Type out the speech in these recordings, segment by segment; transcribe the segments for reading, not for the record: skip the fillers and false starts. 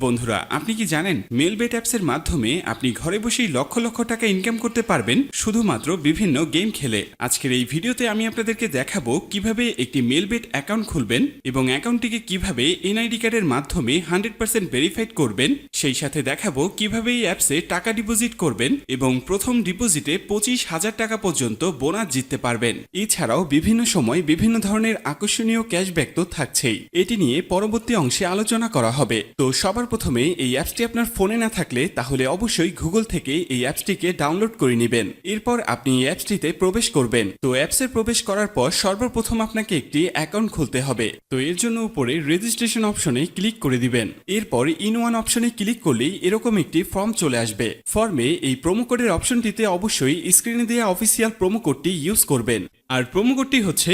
বন্ধুরা, আপনি কি জানেন মেলবেট অ্যাপসের মাধ্যমে আপনি ঘরে বসেই লক্ষ লক্ষ টাকা ইনকাম করতে পারবেন শুধুমাত্র বিভিন্ন গেম খেলে। আজকের এই ভিডিওতে আমি আপনাদেরকে দেখাবো কিভাবে একটি মেলবেট অ্যাকাউন্ট খুলবেন এবং অ্যাকাউন্টটিকে কিভাবে এনআইডি কার্ডের মাধ্যমে 100% ভেরিফাইড করবেন। সেই সাথে দেখাবো কিভাবে এই অ্যাপসে টাকা ডিপোজিট করবেন এবং প্রথম ডিপোজিটে 25,000 টাকা পর্যন্ত বোনাস জিততে পারবেন। এছাড়াও বিভিন্ন সময় বিভিন্ন ধরনের আকর্ষণীয় ক্যাশব্যাক তো থাকছেই। এটি নিয়ে পরবর্তী অংশে আলোচনা করা হবে। তো সবার প্রথমে এই অ্যাপসটি আপনার ফোনে না থাকলে তাহলে অবশ্যই গুগল থেকে এই অ্যাপসটিকে ডাউনলোড করে নেবেন। এরপর আপনি এই অ্যাপসটিতে প্রবেশ করবেন। তো অ্যাপসে প্রবেশ করার পর সর্বপ্রথম আপনাকে একটি অ্যাকাউন্ট খুলতে হবে। তো এর জন্য উপরে রেজিস্ট্রেশন অপশনে ক্লিক করে দিবেন। এরপর ইন ওয়ান অপশনে ক্লিক করলেই এরকম একটি ফর্ম চলে আসবে। ফর্মে এই প্রোমো কোডের অপশনটিতে অবশ্যই স্ক্রিনে দেওয়া অফিসিয়াল প্রোমো কোডটি ইউজ করবেন। আর প্রোমো কোডটি হচ্ছে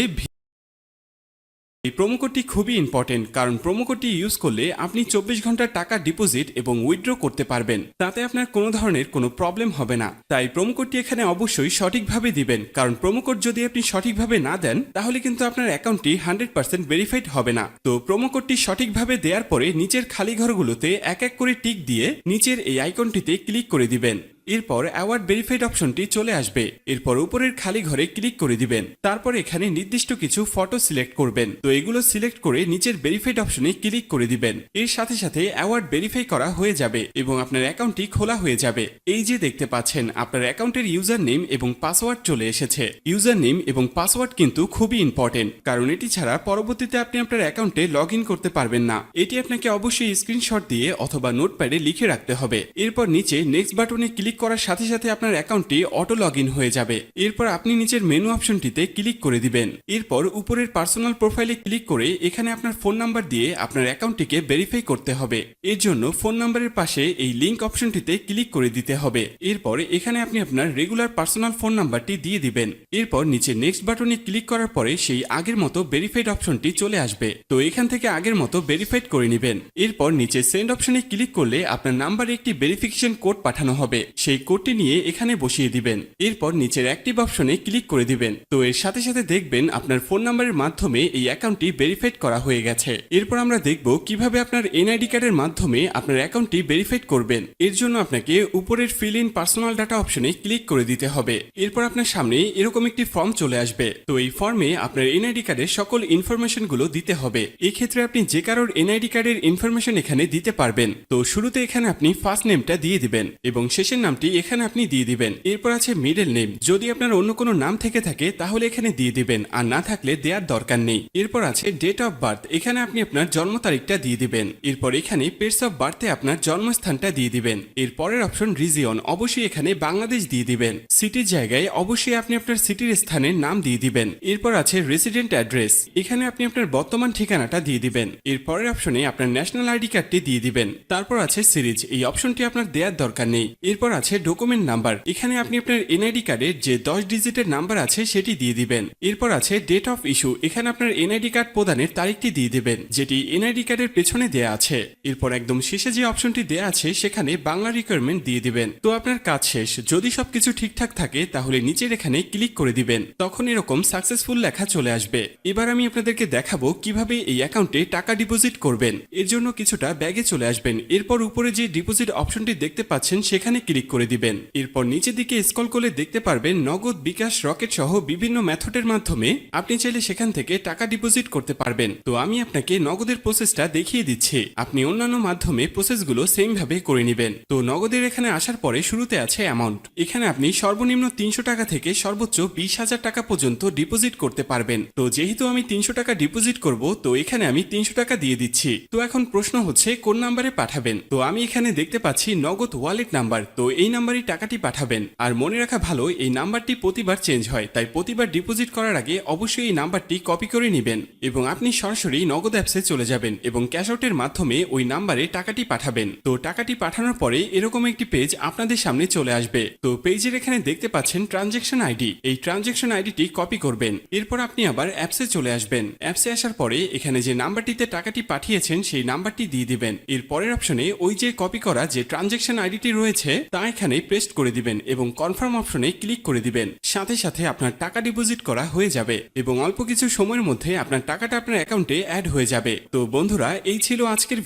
এই প্রোমো কোডটি খুবই ইম্পর্টেন্ট, কারণ প্রোমো কোডটি ইউজ করলে আপনি 24 ঘন্টার টাকা ডিপোজিট এবং উইথড্র করতে পারবেন। তাতে আপনার কোনো ধরনের কোনো প্রবলেম হবে না। তাই প্রোমো কোডটি এখানে অবশ্যই সঠিকভাবে দিবেন, কারণ প্রোমো কোড যদি আপনি সঠিকভাবে না দেন তাহলে কিন্তু আপনার অ্যাকাউন্টটি 100% ভেরিফাইড হবে না। তো প্রোমো কোডটি সঠিকভাবে দেওয়ার পরে নিচের খালি ঘরগুলোতে এক এক করে টিক দিয়ে নিচের এই আইকনটিতে ক্লিক করে দিবেন। এরপর অ্যাওয়ার্ড ভেরিফাইড অপশনটি চলে আসবে। এরপর উপরের খালি ঘরে ক্লিক করে দিবেন। তারপর এখানে নির্দিষ্ট কিছু ফটো সিলেক্ট করবেন। তো এগুলো সিলেক্ট করে নিচের ভেরিফাইড অপশনে ক্লিক করে দিবেন। এর সাথে সাথে অ্যাওয়ার্ড ভেরিফাই করা হয়ে যাবে এবং আপনার অ্যাকাউন্টটি খোলা হয়ে যাবে। এই যে দেখতে পাচ্ছেন আপনার অ্যাকাউন্টের ইউজার নেম এবং পাসওয়ার্ড চলে এসেছে। ইউজার নেম এবং পাসওয়ার্ড কিন্তু খুবই ইম্পর্টেন্ট, কারণ এটি ছাড়া পরবর্তীতে আপনি আপনার অ্যাকাউন্টে লগ ইন করতে পারবেন না। এটি আপনাকে অবশ্যই স্ক্রিনশট দিয়ে অথবা নোটপ্যাডে লিখে রাখতে হবে। এরপর নিচে নেক্সট বাটনে ক্লিক করার সাথে সাথে আপনার অ্যাকাউন্টটি অটো লগ ইন হয়ে যাবে। এরপর আপনি নিচের মেনু অপশনটিতে ক্লিক করে দিবেন। এরপর উপরের পার্সোনাল প্রোফাইলে ক্লিক করে এখানে আপনার ফোন নাম্বার দিয়ে আপনার অ্যাকাউন্টটিকে ভেরিফাই করতে হবে। এর জন্য ফোন নাম্বারের পাশে এই লিংক অপশনটিতে ক্লিক করে দিতে হবে। এরপর এখানে আপনি আপনার রেগুলার পার্সোনাল ফোন নাম্বারটি দিয়ে দিবেন। এরপর নিচে নেক্সট বাটনে ক্লিক করার পরে সেই আগের মতো ভেরিফাইড অপশনটি চলে আসবে। তো এখান থেকে আগের মতো ভেরিফাইড করে নেবেন। এরপর নিচে সেন্ড অপশনে ক্লিক করলে আপনার নাম্বারে একটি ভেরিফিকেশন কোড পাঠানো হবে। সেই কোডটি নিয়ে এখানে বসিয়ে দিবেন। এরপর নিচের অ্যাক্টিভ অপশনে ক্লিক করে দিবেন। তো এর সাথে সাথে দেখবেন আপনার ফোন নাম্বারের মাধ্যমে এই অ্যাকাউন্টটি ভেরিফাইড করা হয়ে গেছে। এরপর আমরা দেখব কিভাবে আপনার এনআইডি কার্ডের মাধ্যমে আপনার অ্যাকাউন্টটি ভেরিফাইড করবেন। এর জন্য আপনাকে উপরের ফিল ইন পার্সোনাল ডাটা অপশনে ক্লিক করে দিতে হবে। এরপর আপনার সামনে এরকম একটি ফর্ম চলে আসবে। তো এই ফর্মে আপনার এনআইডি কার্ডের সকল ইনফরমেশন গুলো দিতে হবে। এই ক্ষেত্রে আপনি যে কারোর এনআইডি কার্ডের ইনফরমেশন এখানে দিতে পারবেন। তো শুরুতে এখানে আপনি ফার্স্ট নেমটা দিয়ে দিবেন এবং শেষের নামটি এখানে আপনি দিয়ে দিবেন। এরপর আছে মিডল নেম, যদি আপনার অন্য কোনো নাম থেকে থাকে তাহলে এখানে দিয়ে দিবেন, আর না থাকলে দেওয়ার দরকার নেই। এরপর আছে ডেট অফ বার্থ, এখানে আপনি আপনার জন্ম তারিখটা দিয়ে দিবেন। এরপর এখানে প্লেস অফ বার্থে আপনার জন্মস্থানটা দিয়ে দিবেন। এর পরের অপশন রিজিয়ন, অবশ্যই এখানে বাংলাদেশ দিয়ে দিবেন। সিটির জায়গায় অবশ্যই আপনি আপনার সিটির স্থানের নাম দিয়ে দিবেন। এরপর আছে রেসিডেন্ট অ্যাড্রেস, এখানে আপনি আপনার বর্তমান ঠিকানাটা দিয়ে দিবেন। এর পরের অপশনে আপনার ন্যাশনাল আইডি কার্ডটি দিয়ে দিবেন। তারপর আছে সিরিজ, এই অপশনটি আপনার দেওয়ার দরকার নেই। এরপর আছে ডকুমেন্ট নাম্বার, এখানে আপনি আপনার এনআইডি কার্ডের যে 10 ডিজিটের নাম্বার আছে সেটি দিয়ে দিবেন। এরপর আছে ডেট অফ ইস্যু, এখানে আপনার এনআইডি কার্ড প্রদানের তারিখটি দিয়ে দিবেন, যেটি এনআইডি কার্ডের পেছনে দেয়া আছে। এরপর একদম শেষে যে অপশনটি দেয়া আছে সেখানে বাংলা রিকোয়ারমেন্ট দিয়ে দিবেন। তো আপনার কাজ শেষ। যদি সবকিছু ঠিকঠাক থাকে তাহলে নিচের এখানে ক্লিক করে দিবেন। তখন এরকম সাকসেসফুল লেখা চলে আসবে। এবার আমি আপনাদেরকে দেখাবো কিভাবে এই অ্যাকাউন্টে টাকা ডিপোজিট করবেন। এর জন্য কিছুটা ব্যাগে চলে আসবেন। এরপর উপরে যে ডিপোজিট অপশনটি দেখতে পাচ্ছেন সেখানে ক্লিক করে দিবেন। এরপর নিচের দিকে স্ক্রল করলে দেখতে পারবেন নগদ, বিকাশ, রকেট সহ বিভিন্ন মেথডের মাধ্যমে আপনি চাইলে সেখান থেকে টাকা ডিপোজিট করতে পারবেন। তো আমি আপনাকে নগদের প্রসেসটা দেখিয়ে দিচ্ছি, আপনি অন্যান্য মাধ্যমে প্রসেসগুলো সেম ভাবে করে নেবেন। তো নগদের এখানে আসার পরে শুরুতে আছে অ্যামাউন্ট, এখানে আপনি সর্বনিম্ন 300 টাকা থেকে সর্বোচ্চ 20,000 টাকা পর্যন্ত ডিপোজিট করতে পারবেন। তো যেহেতু আমি 300 টাকা ডিপোজিট করব, তো এখানে আমি 300 টাকা দিয়ে দিচ্ছি। তো এখন প্রশ্ন হচ্ছে কোন নাম্বারে পাঠাবেন। তো আমি এখানে দেখতে পাচ্ছি নগদ ওয়ালেট নাম্বার, তো এই নাম্বারই টাকাটি পাঠাবেন। আর মনে রাখা ভালো, এই নাম্বারটি প্রতিবার চেঞ্জ হয়, তাই প্রতিবার ডিপোজিট করার আগে অবশ্যই এই নাম্বারটি কপি করে নেবেন এবং আপনি সরাসরি নগদ অ্যাপসে চলে যাবেন এবং ক্যাশ আউটের মাধ্যমে ওই নাম্বারে টাকাটি পাঠাবেন। তো টাকাটি পাঠানোর পরে এরকম একটি পেজ আপনাদের সামনে চলে আসবে। তো পেজের এখানে দেখতে পাচ্ছেন ট্রানজ্যাকশন আইডি, এই ট্রানজ্যাকশন আইডিটি কপি করবেন। এরপর আপনি আবার অ্যাপসে চলে আসবেন। অ্যাপসে আসার পরে এখানে যে নাম্বারটিতে টাকাটি পাঠিয়েছেন সেই নাম্বারটি দিয়ে দিবেন। এর পরের অপশনে ওই যে কপি করা যে ট্রানজ্যাকশন আইডিটি রয়েছে তা এখানে পেস্ট করে দিবেন এবং কনফার্ম অপশনে ক্লিক করে দিবেন। সাথে সাথে আপনার টাকা ডিপোজিট করা হয়ে যাবে এবং অল্প কিছু সময়ের মধ্যে আপনার টাকাটা আপনার অ্যাকাউন্টে অ্যাড হয়ে যাবে। তো বন্ধুরা, এই ছিল আজকের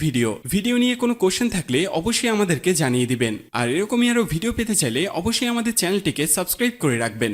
ভিডিও নিয়ে কোনো কোশ্চেন থাকলে অবশ্যই আমাদেরকে জানিয়ে দিবেন। আর এরকমই আরো ভিডিও পেতে চাইলে অবশ্যই আমাদের চ্যানেলটিকে সাবস্ক্রাইব করে রাখবেন।